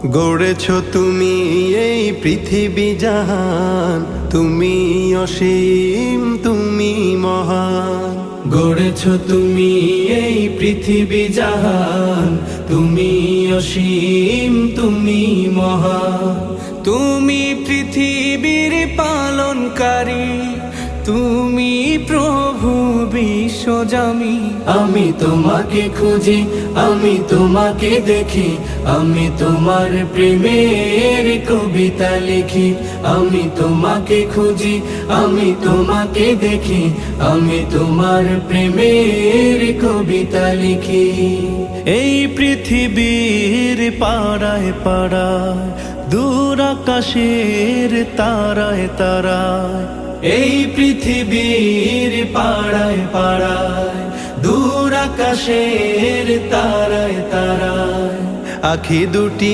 গড়েছ তুমি এই পৃথিবী জাহান, তুমি অসীম, তুমি মহান। গড়েছ তুমি এই পৃথিবী জাহান, তুমি অসীম, তুমি মহান। তুমি পৃথিবীর পালনকারী, তুমি প্রভু বিশ্বজামি। আমি তোমাকে খুঁজি, আমি তোমাকে দেখি, আমি তোমার প্রেমের কবিতা লিখি। আমি তোমাকে খুঁজি, আমি তোমাকে দেখি, আমি তোমার প্রেমের কবিতা লিখি। এই পৃথিবীর পাড়ায় পাড়ায়, দূর আকাশের তারায় তারায়। এই পৃথিবীর পাড়ায় পাড়ায়, দূর আকাশের তারায় তারায়। আখি দুটি